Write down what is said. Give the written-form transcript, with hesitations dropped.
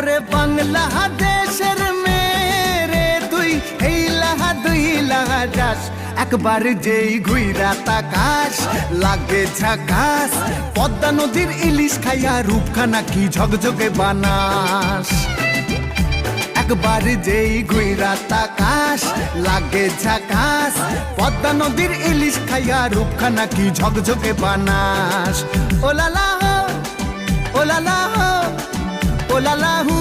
ওরে বাংলাদেশের মেরে তুই এই লাহা দুই লাহা যাস একবার যেই ঘুইরা তাকাস লাগে ঝাকাস পদ্মা নদীর ইলিশ খাইয়া রূপখানা কি ঝকঝকে বানাস একবার যেই ঘুইরা তাকাস লাগে ঝাকাস পদ্মা নদীর ইলিশ খাইয়া রূপখানা কি ঝকঝকে বানাস ও লালা হো ও লালা হো ও লালা হু